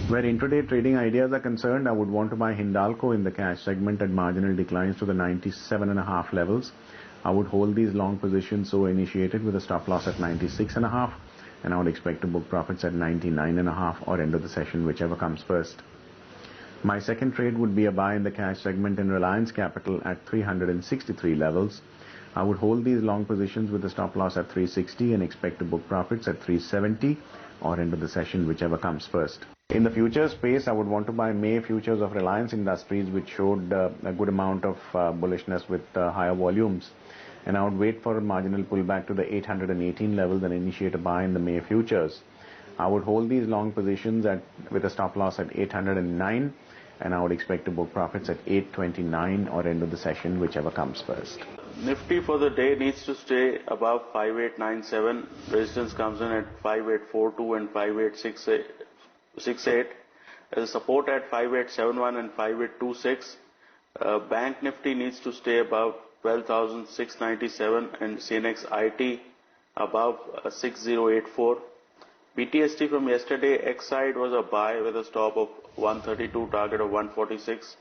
Where intraday trading ideas are concerned, I would want to buy Hindalco in the cash segment at marginal declines to the 97.5 levels. I would hold these long positions so initiated with a stop loss at 96.5, and I would expect to book profits at 99.5 or end of the session, whichever comes first. My second trade would be a buy in the cash segment in Reliance Capital at 363 levels. I would hold these long positions with a stop loss at 360 and expect to book profits at 370 or end of the session, whichever comes first. In the futures space, I would want to buy May futures of Reliance Industries, which showed a good amount of bullishness with higher volumes. And I would wait for a marginal pullback to the 818 levels and initiate a buy in the May futures. I would hold these long positions with a stop loss at 809, and I would expect to book profits at 829 or end of the session, whichever comes first. Nifty for the day needs to stay above 5897. Resistance comes in at 5842 and 5868. As a support at 5871 and 5826. Bank Nifty needs to stay above 12,697 and CNX IT above 6084. BTST from yesterday, X side was a buy with a stop of 132, target of 146.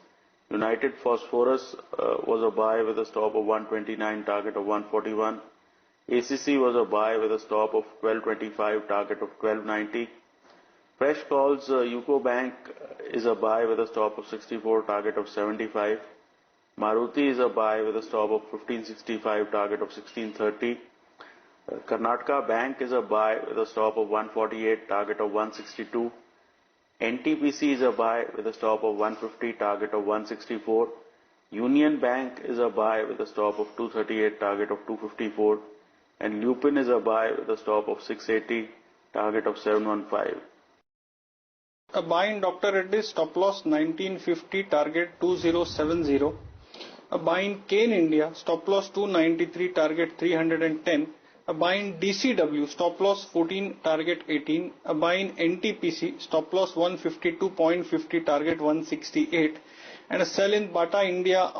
United Phosphorus was a buy with a stop of 129, target of 141. ACC was a buy with a stop of 1225, target of 1290. Fresh calls, UCO Bank is a buy with a stop of 64, target of 75. Maruti is a buy with a stop of 1565, target of 1630. Karnataka Bank is a buy with a stop of 148, target of 162. NTPC is a buy with a stop of 150, target of 164. Union Bank is a buy with a stop of 238, target of 254. And Lupin is a buy with a stop of 680, target of 715. A buy in Dr. Reddy's, stop loss 1950, target 2070. A buy in Kane India, stop loss 293, target 310. A buy in DCW, stop loss 14, target 18. A buy in NTPC, stop loss 152.50, target 168. And a sell in Bata India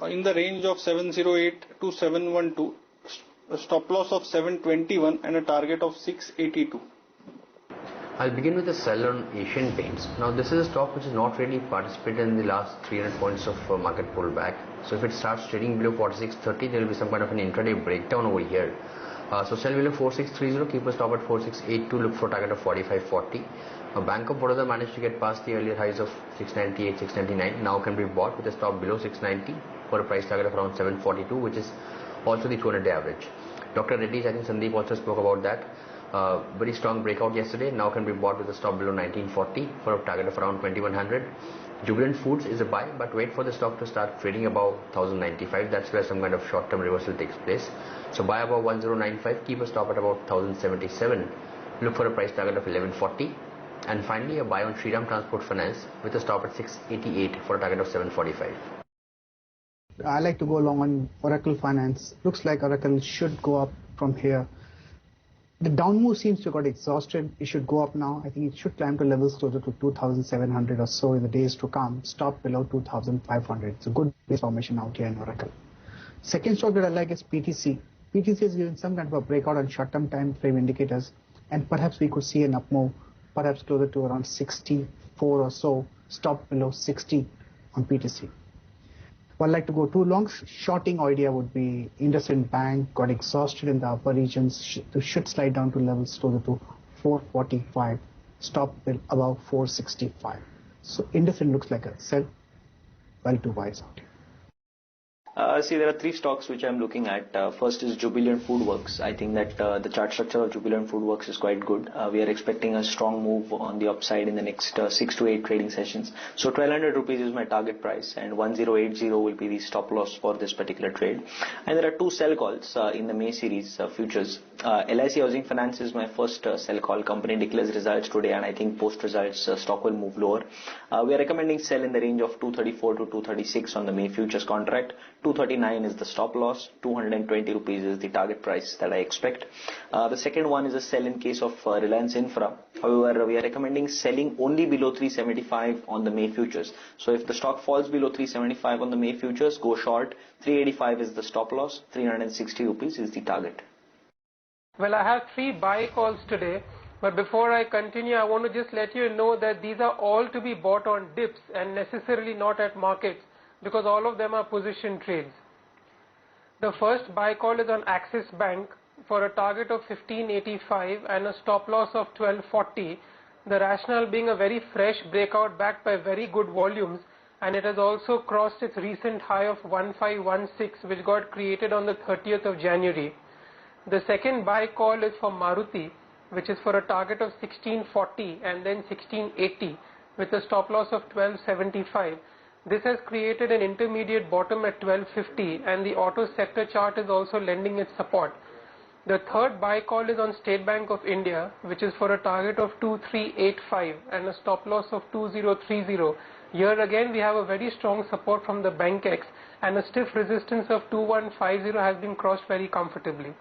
in the range of 708 to 712, a stop loss of 721 and a target of 682. I'll begin with a sell on Asian Paints. Now this is a stock which has not really participated in the last 300 points of market pullback. So if it starts trading below 46.30, there will be some kind of an intraday breakdown over here. So sell below 4630, keep a stop at 4682, look for target of 4540. Bank of Baroda managed to get past the earlier highs of 698, 699. Now can be bought with a stop below 690 for a price target of around 742, which is also the 200-day average. Dr. Reddy's, I think Sandeep also spoke about that. Very strong breakout yesterday. Now can be bought with a stop below 1940 for a target of around 2100. Jubilant Foods is a buy, but wait for the stock to start trading above 1095. That's where some kind of short-term reversal takes place. So buy above 1095, keep a stop at about 1077. Look for a price target of 1140. And finally, a buy on Shriram Transport Finance with a stop at 688 for a target of 745. I like to go along on Oracle Finance. Looks like Oracle should go up from here. The down move seems to have got exhausted. It should go up now. I think it should climb to levels closer to 2,700 or so in the days to come. Stop below 2,500. It's a good base formation out here in Oracle. Second stock that I like is PTC. PTC is giving some kind of a breakout on short-term time frame indicators, and perhaps we could see an up move, perhaps closer to around 64 or so. Stop below 60 on PTC. Well, I'd like to go too long. Shorting idea would be IndusInd Bank got exhausted in the upper regions, should slide down to levels closer to 445, stop above 465. So IndusInd looks like a sell, well to buys out here. See, there are three stocks which I'm looking at. First is Jubilant FoodWorks. I think that the chart structure of Jubilant FoodWorks is quite good. We are expecting a strong move on the upside in the next 6 to 8 trading sessions. So 1200 rupees is my target price, and 1080 will be the stop loss for this particular trade. And there are two sell calls in the May series futures. LIC Housing Finance is my first sell call. Company declares results today, and I think post results stock will move lower. We are recommending sell in the range of 234 to 236 on the May futures contract. 239 is the stop loss, 220 rupees is the target price that I expect. The second one is a sell in case of Reliance Infra. However, we are recommending selling only below 375 on the May futures. So if the stock falls below 375 on the May futures, go short. 385 is the stop loss, 360 rupees is the target. Well, I have 3 buy calls today. But before I continue, I want to just let you know that these are all to be bought on dips and necessarily not at markets, because all of them are position trades. The first buy call is on Axis Bank for a target of 1585 and a stop loss of 1240. The rationale being a very fresh breakout backed by very good volumes, and it has also crossed its recent high of 1516, which got created on the 30th of January. The second buy call is for Maruti, which is for a target of 1640 and then 1680 with a stop loss of 1275. This has created an intermediate bottom at 1250, and the auto sector chart is also lending its support. The third buy call is on State Bank of India, which is for a target of 2385 and a stop loss of 2030. Here again we have a very strong support from the BankX, and a stiff resistance of 2150 has been crossed very comfortably.